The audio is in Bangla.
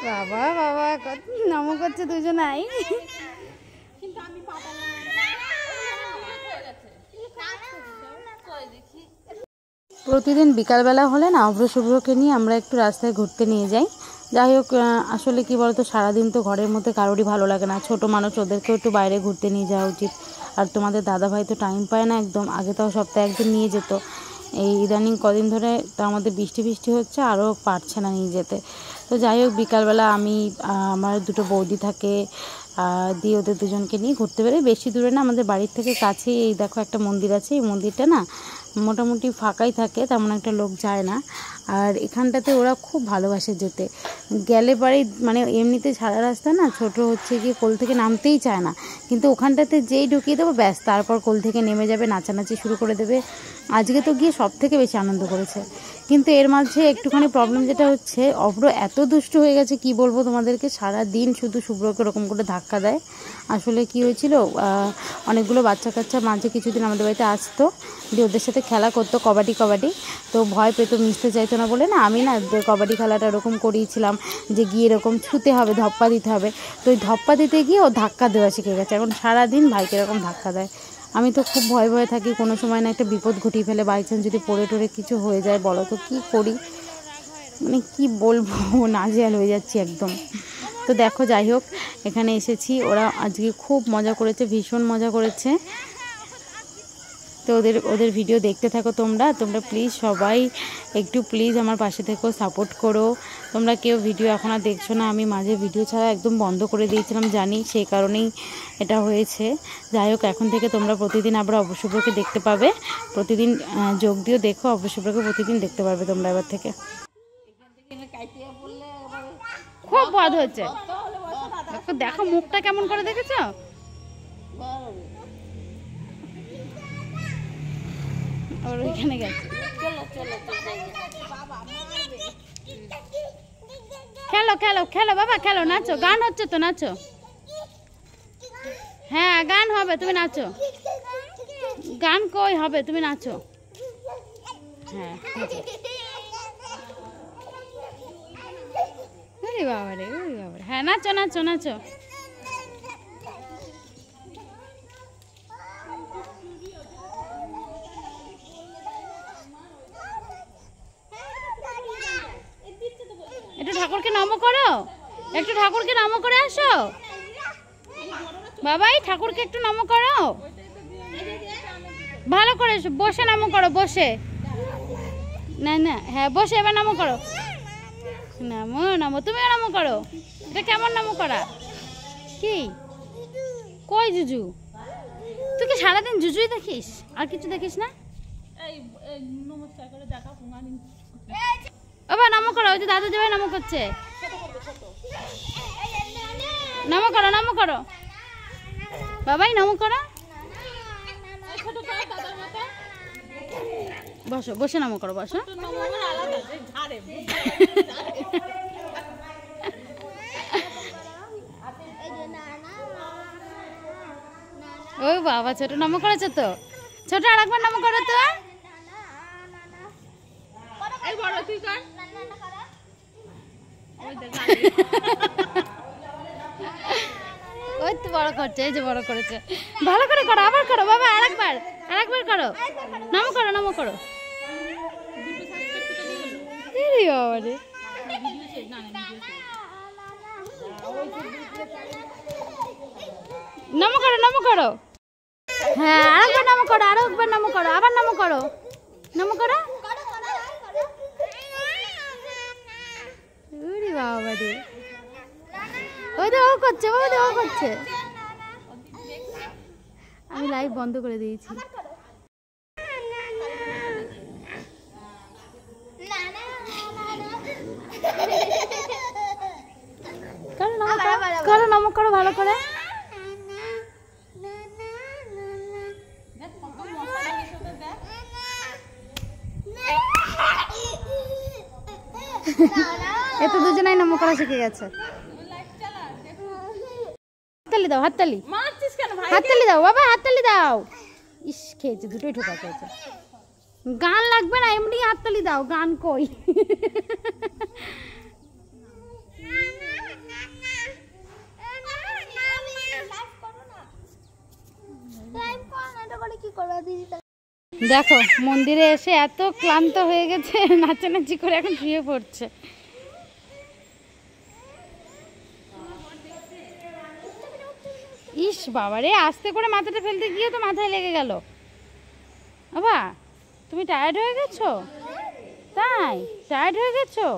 বাবা বাবা নম করছে দুজনাই। প্রতিদিন বিকালবেলা হলে না অভ্র শুভ্রকে নিয়ে আমরা একটু রাস্তায় ঘুরতে নিয়ে যাই। যাই হোক, আসলে কি বলতো, সারাদিন তো ঘরের মধ্যে কারোরই ভালো লাগে না, ছোট মানুষ, ওদেরকেও একটু বাইরে ঘুরতে নিয়ে যাওয়া উচিত। আর তোমাদের দাদাভাই তো টাইম পায় না একদম, আগে তাও সপ্তাহে একদিন নিয়ে যেত, এই ইদানিং কদিন ধরে তার মধ্যে বৃষ্টি হচ্ছে, আরও পারছে না নিয়ে যেতে। তো যাই হোক, বিকালবেলা আমি আমার দুটো বৌদি থাকে, দিয়ে ওদের দুজনকে নিয়ে ঘুরতে বেরোই। বেশি দূরে না, আমাদের বাড়ির থেকে কাছেই এই দেখো একটা মন্দির আছে, এই মন্দিরটা না মোটামুটি ফাঁকাই থাকে, তেমন একটা লোক যায় না। আর এখানটাতে ওরা খুব ভালোবাসে যেতে, গেলে পরে মানে এমনিতে সারা রাস্তা না ছোট হচ্ছে গিয়ে কোল থেকে নামতেই চায় না, কিন্তু ওখানটাতে যেই ঢুকিয়ে দেবো ব্যাস, তারপর কোল থেকে নেমে যাবে, নাচানাচি শুরু করে দেবে। আজকে তো গিয়ে সব থেকে বেশি আনন্দ করেছে। কিন্তু এর মাঝে একটুখানি প্রবলেম যেটা হচ্ছে, অভ্র এত দুষ্টু হয়ে গেছে কি বলবো তোমাদেরকে, সারা দিন শুধু শুভ্রকে ওরকম করে ধাক্কা দেয়। আসলে কি হয়েছিল, অনেকগুলো বাচ্চা কাচ্চা মাঝে কিছুদিন আমাদের বাড়িতে আসতো, দিয়ে ওদের সাথে খেলা করতো কবাডি, তো ভয় পেত, মিশতে চাইতো না বলে না, আমি না কবাডি খেলাটা এরকম করিয়েছিলাম যে গিয়ে এরকম ছুতে হবে, ধপ্পা দিতে হবে। তো ওই ধপ্পা দিতে গিয়ে ও ধাক্কা দেওয়া শিখে গেছে, এখন সারাদিন ভাইকে এরকম ধাক্কা দেয়। আমি তো খুব ভয়ে থাকি, কোনো সময় না একটা বিপদ ঘটিয়ে ফেলে, বাই চান্স যদি পড়ে টরে কিছু হয়ে যায়, বলো তো কী করি, মানে কি বলবো, নাজেহাল হয়ে যাচ্ছি একদম। তো দেখো, যাই হোক, এখানে এসেছি, ওরা আজকে খুব মজা করেছে, ভীষণ মজা করেছে। তো ওদের ভিডিও দেখতে থাকো তোমরা প্লিজ সবাই একটু প্লিজ আমার পাশে থেকো, সাপোর্ট করো। তোমরা কেউ ভিডিও এখন আর দেখছো না, আমি মাঝে ভিডিও ছাড়া একদম বন্ধ করে দিয়েছিলাম, জানি সেই কারণেই এটা হয়েছে। যাই হোক, এখন থেকে তোমরা প্রতিদিন আবার অভ্র শুভ্রকে দেখতে পাবে, প্রতিদিন যোগ দিও, দেখো অভ্র শুভ্রকে প্রতিদিন দেখতে পারবে তোমরা এবার থেকে। খুব বদ হচ্ছে, দেখো মুখটা কেমন করে দেখেছো, ওর ওইখানে গেছে। খেলো খেলো খেলো বাবা, খেলো, নাচো, গান হচ্ছে তো, নাচো। হ্যাঁ গান হবে, তুমি নাচো, গান কই হবে, তুমি নাচো। হ্যাঁ বাবা রে, হ্যাঁ নাচো নাচো নাচো। একটু ঠাকুরকে নমো করো, একটু ঠাকুরকে নমো করে আসো বাবাই, ঠাকুরকে একটু নমো করো, ভালো করে বসে নমো করো, বসে না না, হ্যাঁ বসে, এবার নমো করো, নমো নমো, তুমিও নমো করো। এটা কেমন নমো করা, কি কই জুজু, তুই কি সারাদিন জুজুই দেখিস, আর কিছু দেখিস না? বাবা নমো করো, ওই যে দাদু যাবে নমো করছে, নমো করো, নমো করো বাবাই, নমো করো, বসো, বসে নমো করো, বসো। ও বাবা, ছোট নমো করেছো তো, ছোট আর একবার নমো করো তো, ওই তো বড় করছে, এই যে বড় করেছে, ভালো করে করো, আবার করো বাবা, আরেকবার করো, নমো করো, নমো করো। নমো করো, নমো করো, হ্যাঁ আরেকবার নমো করো, আরেকবার নমো করো, আবার নমো করো, নমো করো। বাবা রে, ওই তো ও করছে, ওই তো ও করছে, আমি লাইভ বন্ধ করে দিয়েছি। করো নমো করো, ভালো করে, এত দুজনাই নমো করা শিখে গেছে। হাততালি দাও, হাততালি, হাততালি দাও বাবা, হাততালি দাও। ইস, খেয়েছে, দুটোই ঠোকা খেয়েছে। গান লাগবে না, এমনি হাততালি দাও, গান কই। দেখো মন্দিরে এসে এত ক্লান্ত হয়ে গেছে, নাচানাচি করে এখন শুয়ে পড়ছে। ইস বাবা রে, আস্তে করে মাথাটা ফেলতে গিয়ে তো মাথায় লেগে গেল। বাবা তুমি টায়ার্ড হয়ে গেছো? তাই টায়ার্ড হয়ে গেছো?